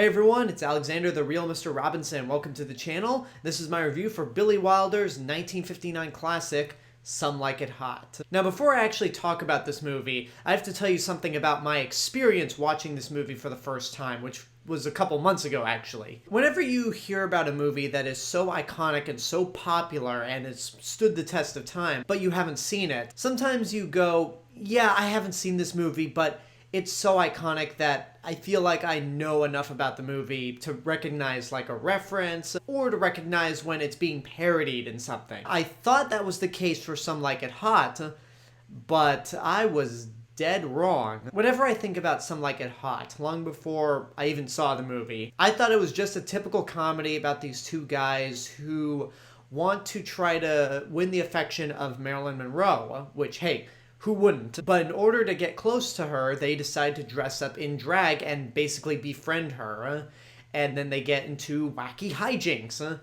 Hey everyone, it's Alexander, the real Mr. Robinson. Welcome to the channel. This is my review for Billy Wilder's 1959 classic, Some Like It Hot. Now before I actually talk about this movie, I have to tell you something about my experience watching this movie for the first time, which was a couple months ago actually. Whenever you hear about a movie that is so iconic and so popular and has stood the test of time, but you haven't seen it, sometimes you go, yeah, I haven't seen this movie, but it's so iconic that I feel like I know enough about the movie to recognize like a reference or to recognize when it's being parodied in something. I thought that was the case for Some Like It Hot, but I was dead wrong. Whenever I think about Some Like It Hot, long before I even saw the movie, I thought it was just a typical comedy about these two guys who want to try to win the affection of Marilyn Monroe, which, hey, who wouldn't? But in order to get close to her, they decide to dress up in drag and basically befriend her. And then they get into wacky hijinks.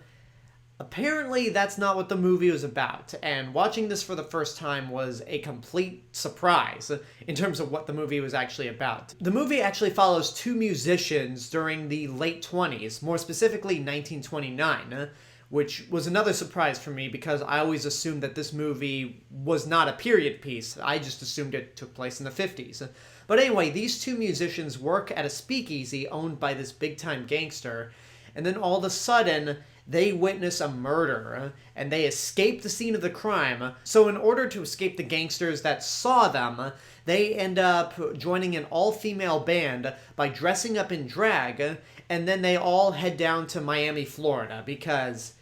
Apparently, that's not what the movie was about. And watching this for the first time was a complete surprise in terms of what the movie was actually about. The movie actually follows two musicians during the late 20s, more specifically 1929. Which was another surprise for me because I always assumed that this movie was not a period piece. I just assumed it took place in the 50s. But anyway, these two musicians work at a speakeasy owned by this big-time gangster, and then all of a sudden, they witness a murder, and they escape the scene of the crime. So in order to escape the gangsters that saw them, they end up joining an all-female band by dressing up in drag, and then they all head down to Miami, Florida, because,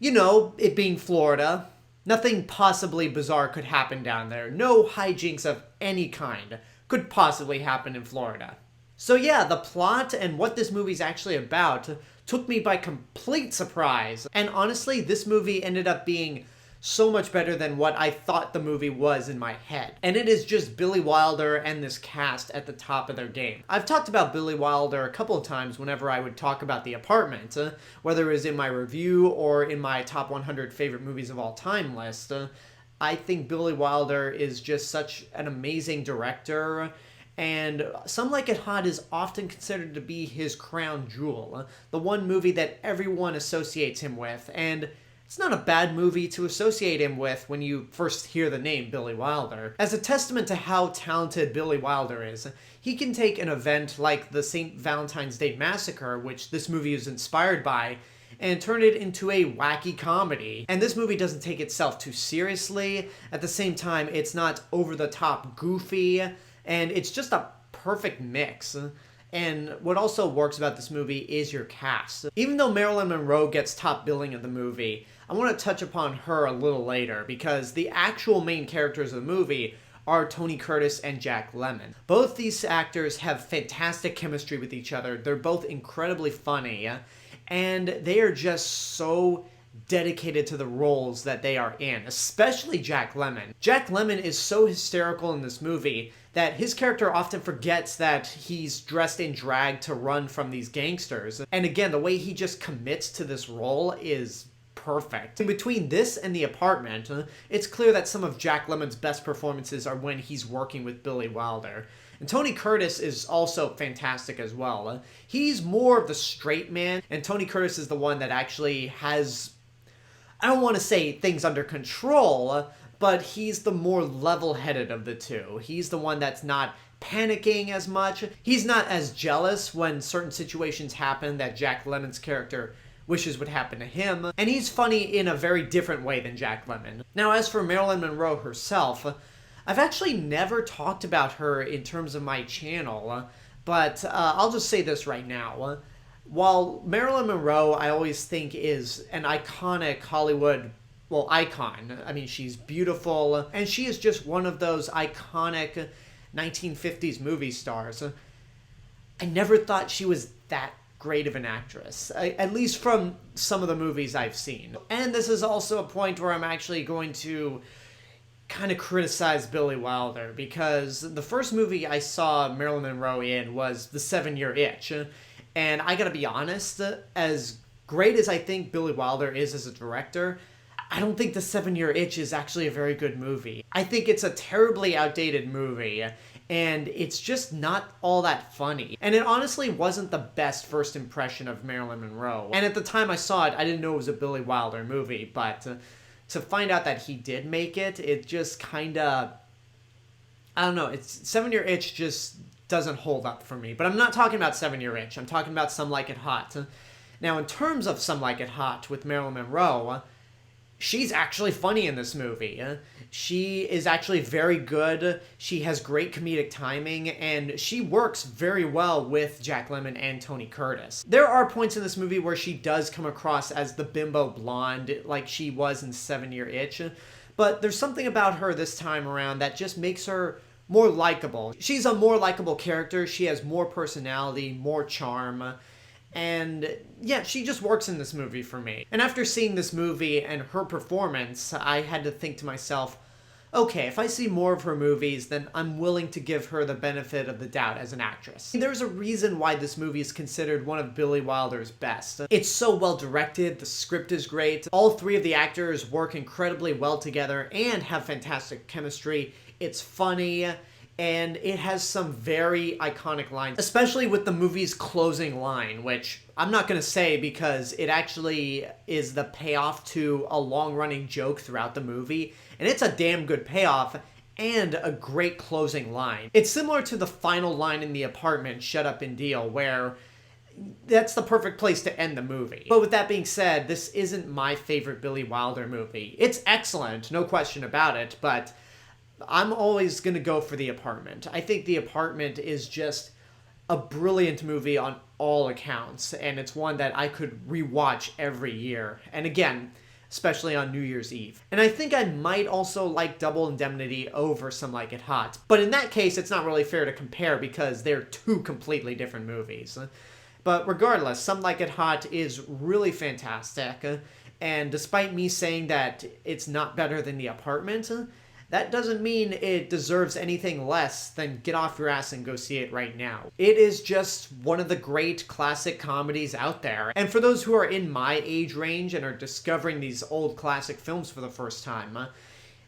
you know, it being Florida, nothing possibly bizarre could happen down there. No hijinks of any kind could possibly happen in Florida. So yeah, the plot and what this movie's actually about took me by complete surprise. And honestly, this movie ended up being so much better than what I thought the movie was in my head. And it is just Billy Wilder and this cast at the top of their game. I've talked about Billy Wilder a couple of times whenever I would talk about The Apartment, whether it was in my review or in my top 100 favorite movies of all time list. I think Billy Wilder is just such an amazing director, and Some Like It Hot is often considered to be his crown jewel, the one movie that everyone associates him with, and it's not a bad movie to associate him with when you first hear the name Billy Wilder. As a testament to how talented Billy Wilder is, he can take an event like the St. Valentine's Day Massacre, which this movie is inspired by, and turn it into a wacky comedy. And this movie doesn't take itself too seriously. At the same time, it's not over-the-top goofy, and it's just a perfect mix. And what also works about this movie is your cast. Even though Marilyn Monroe gets top billing of the movie, I want to touch upon her a little later because the actual main characters of the movie are Tony Curtis and Jack Lemmon. Both these actors have fantastic chemistry with each other. They're both incredibly funny, and they are just so dedicated to the roles that they are in, especially Jack Lemmon. Jack Lemmon is so hysterical in this movie that his character often forgets that he's dressed in drag to run from these gangsters. And again, the way he just commits to this role is perfect. In between this and The Apartment, it's clear that some of Jack Lemmon's best performances are when he's working with Billy Wilder. And Tony Curtis is also fantastic as well. He's more of the straight man, and Tony Curtis is the one that actually has, I don't want to say things under control, but he's the more level-headed of the two. He's the one that's not panicking as much. He's not as jealous when certain situations happen that Jack Lemmon's character wishes would happen to him. And he's funny in a very different way than Jack Lemmon. Now, as for Marilyn Monroe herself, I've actually never talked about her in terms of my channel, but I'll just say this right now. While Marilyn Monroe, I always think, is an iconic Hollywood, well, icon. I mean, she's beautiful, and she is just one of those iconic 1950s movie stars. I never thought she was that great of an actress, at least from some of the movies I've seen. And this is also a point where I'm actually going to kind of criticize Billy Wilder, because the first movie I saw Marilyn Monroe in was The 7-Year Itch. And I gotta be honest, as great as I think Billy Wilder is as a director, I don't think The 7-Year Itch is actually a very good movie. I think it's a terribly outdated movie, and it's just not all that funny. And it honestly wasn't the best first impression of Marilyn Monroe. And at the time I saw it, I didn't know it was a Billy Wilder movie, but to find out that he did make it, it just kinda, I don't know, it's 7 Year Itch just doesn't hold up for me. But I'm not talking about 7 Year Itch, I'm talking about Some Like It Hot. Now, in terms of Some Like It Hot with Marilyn Monroe, she's actually funny in this movie. She is actually very good. She has great comedic timing, and she works very well with Jack Lemmon and Tony Curtis. There are points in this movie where she does come across as the bimbo blonde like she was in 7 Year Itch, but there's something about her this time around that just makes her more likable. She's a more likable character. She has more personality, more charm. And yeah, she just works in this movie for me. And after seeing this movie and her performance, I had to think to myself, okay, if I see more of her movies, then I'm willing to give her the benefit of the doubt as an actress. There's a reason why this movie is considered one of Billy Wilder's best. It's so well directed, the script is great, all three of the actors work incredibly well together and have fantastic chemistry. It's funny, and it has some very iconic lines, especially with the movie's closing line, which I'm not going to say because it actually is the payoff to a long-running joke throughout the movie, and it's a damn good payoff and a great closing line. It's similar to the final line in The Apartment, Shut Up and Deal, where that's the perfect place to end the movie. But with that being said, this isn't my favorite Billy Wilder movie. It's excellent, no question about it, but I'm always going to go for The Apartment. I think The Apartment is just a brilliant movie on all accounts, and it's one that I could rewatch every year. And again, especially on New Year's Eve. And I think I might also like Double Indemnity over Some Like It Hot. But in that case, it's not really fair to compare because they're two completely different movies. But regardless, Some Like It Hot is really fantastic. And despite me saying that it's not better than The Apartment, that doesn't mean it deserves anything less than get off your ass and go see it right now. It is just one of the great classic comedies out there. And for those who are in my age range and are discovering these old classic films for the first time,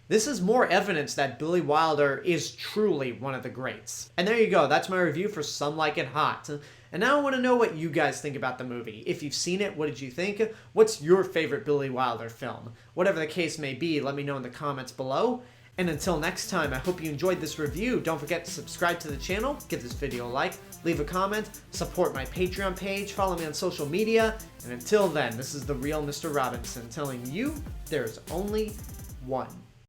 this is more evidence that Billy Wilder is truly one of the greats. And there you go, that's my review for Some Like It Hot. And now I want to know what you guys think about the movie. If you've seen it, what did you think? What's your favorite Billy Wilder film? Whatever the case may be, let me know in the comments below. And until next time, I hope you enjoyed this review. Don't forget to subscribe to the channel, give this video a like, leave a comment, support my Patreon page, follow me on social media, and until then, this is the real Mr. Robinson telling you there's only one.